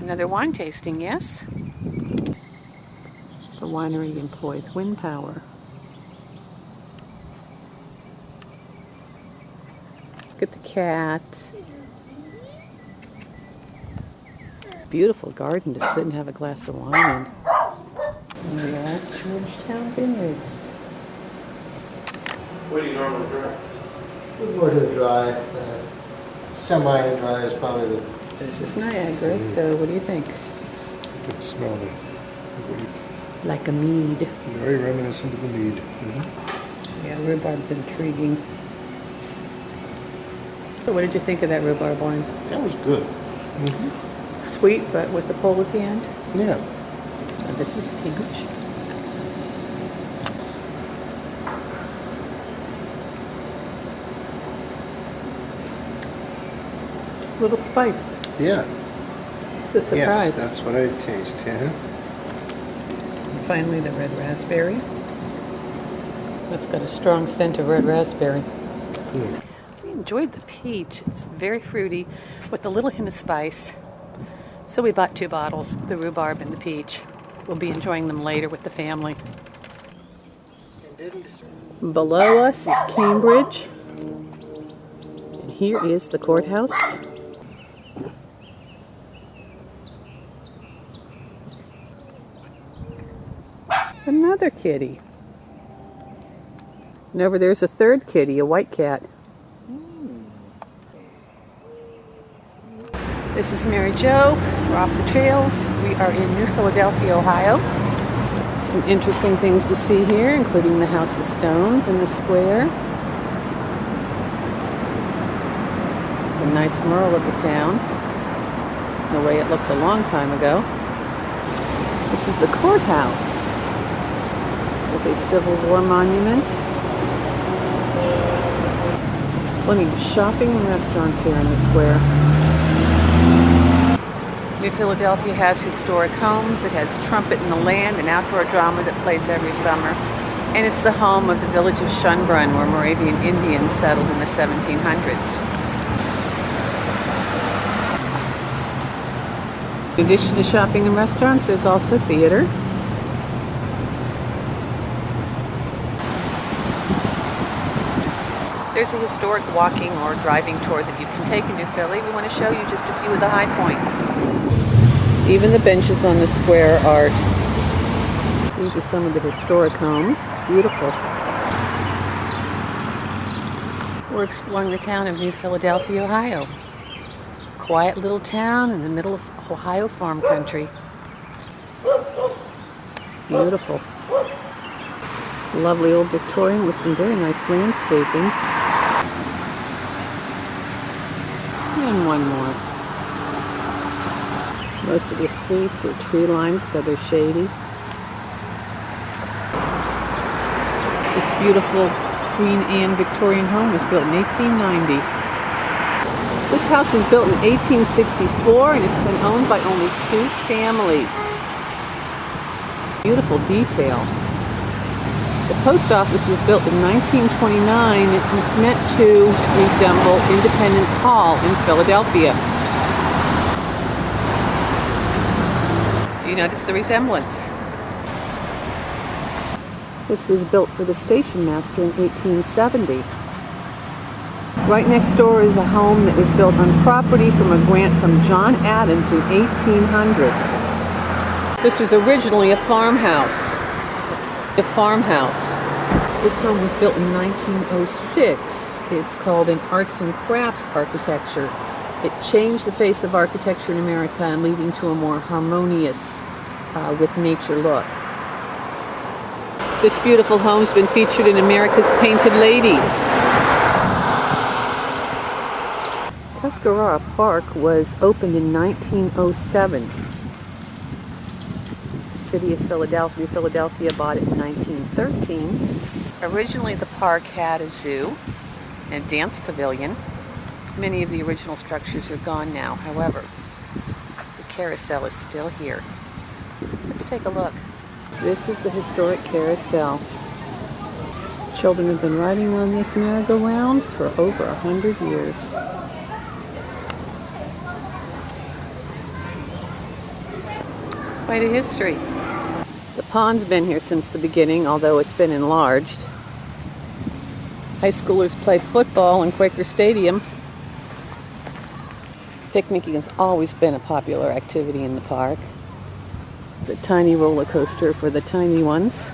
Another wine tasting, yes? The winery employs wind power. Look at the cat. Beautiful garden to sit and have a glass of wine in. And we are at Georgetown Vineyards. What do you normally drive? We're more to the dry. Semi-dry is probably the... This is Niagara, so what do you think? I can smell the grape. Like a mead. Very reminiscent of a mead. Yeah, rhubarb's intriguing. So what did you think of that rhubarb wine? That was good. Sweet, but with the pull at the end? Yeah. Now this is peach. Little spice. Yeah. It's a surprise. Yes, that's what I taste. And finally, the red raspberry. That's got a strong scent of red raspberry. We enjoyed the peach. It's very fruity with a little hint of spice. So we bought 2 bottles, the rhubarb and the peach. We'll be enjoying them later with the family. Below us is Cambridge. And here is the courthouse. Another kitty. And over there's a third kitty, a white cat. This is Mary Jo. We're off the trails. We are in New Philadelphia, Ohio. Some interesting things to see here, including the House of Stones in the square. It's a nice mural of the town, the way it looked a long time ago. This is the courthouse with a Civil War monument. There's plenty of shopping and restaurants here in the square. New Philadelphia has historic homes. It has Trumpet in the Land, an outdoor drama that plays every summer. And it's the home of the village of Schönbrunn, where Moravian Indians settled in the 1700s. In addition to shopping and restaurants, there's also theater. There's a historic walking or driving tour that you can take in New Philly. We want to show you just a few of the high points. Even the benches on the square are art. These are some of the historic homes. Beautiful. We're exploring the town of New Philadelphia, Ohio. Quiet little town in the middle of Ohio farm country. Beautiful. Lovely old Victorian with some very nice landscaping. And one more. Most of the streets are tree-lined, so they're shady. This beautiful Queen Anne Victorian home was built in 1890. This house was built in 1864 and it's been owned by only 2 families. Beautiful detail. The post office was built in 1929 and it's meant to resemble Independence Hall in Philadelphia. Do you notice the resemblance? This was built for the station master in 1870. Right next door is a home that was built on property from a grant from John Adams in 1800. This was originally a farmhouse. This home was built in 1906. It's called an arts and crafts architecture. It changed the face of architecture in America and leading to a more harmonious, with nature look. This beautiful home's been featured in America's Painted Ladies. Tuscora Park was opened in 1907. City of Philadelphia. Philadelphia bought it in 1913. Originally the park had a zoo and a dance pavilion. Many of the original structures are gone now. However, the carousel is still here. Let's take a look. This is the historic carousel. Children have been riding on this merry-go-round for over 100 years. Quite a history. The pond's been here since the beginning, although it's been enlarged. High schoolers play football in Quaker Stadium. Picnicking has always been a popular activity in the park. It's a tiny roller coaster for the tiny ones.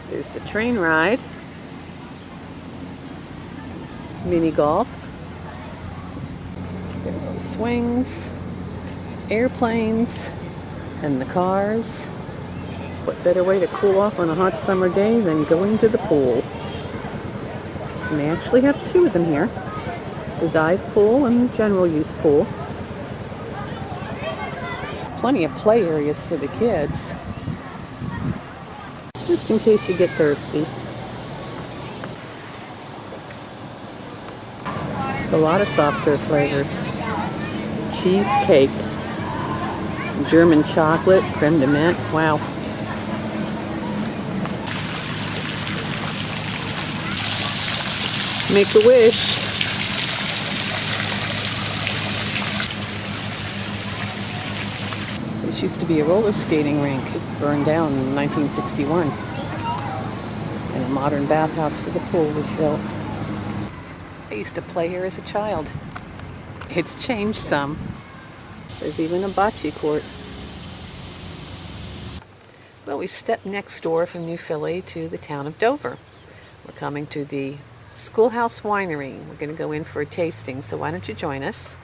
There's the train ride. Mini golf. There's all the swings, airplanes, and the cars. What better way to cool off on a hot summer day than going to the pool? And they actually have two of them here. The dive pool and the general use pool. Plenty of play areas for the kids. Just in case you get thirsty. A lot of soft serve flavors. Cheesecake, German chocolate, creme de menthe. Wow. Make a wish. This used to be a roller skating rink. It burned down in 1961. And a modern bathhouse for the pool was built. I used to play here as a child. It's changed some. There's even a bocce court. Well, we've stepped next door from New Philly to the town of Dover. We're coming to the Schoolhouse Winery. We're going to go in for a tasting, so why don't you join us?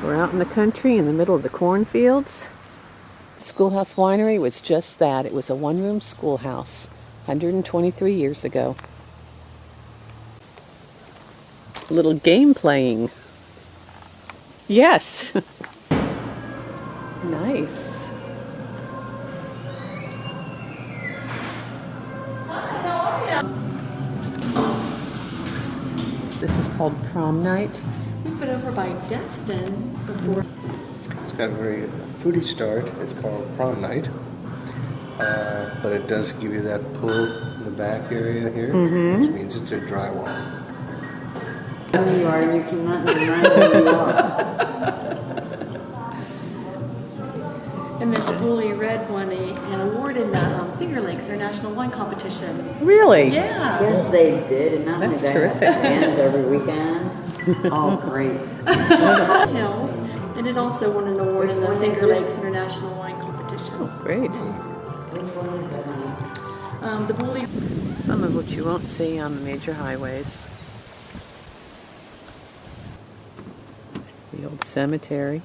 We're out in the country in the middle of the cornfields. Schoolhouse Winery was just that. It was a one-room schoolhouse 123 years ago. A little game playing. Yes. Nice. Hi, how are you? This is called prom night. We've been over by Destin before. It's got a very foodie start. It's called prom night. But it does give you that pool in the back area here, which means it's a drywall. There you are, and you cannot deny where you are. And then Spoolie Red won an award in the Finger Lakes International Wine Competition. Really? Yeah. Yes, they did, and not only That's that, terrific. bands every weekend. Oh, great. Hills. And it also won an award in the Which one is Finger this? Lakes International Wine Competition. Oh, great. Which one is that, honey? The Bully. Some of which you won't see on the major highways. The old cemetery.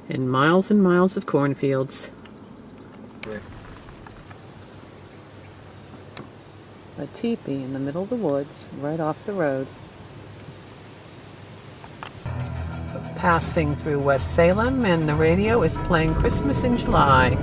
And miles of cornfields. A teepee in the middle of the woods, right off the road. Passing through West Salem, and the radio is playing Christmas in July.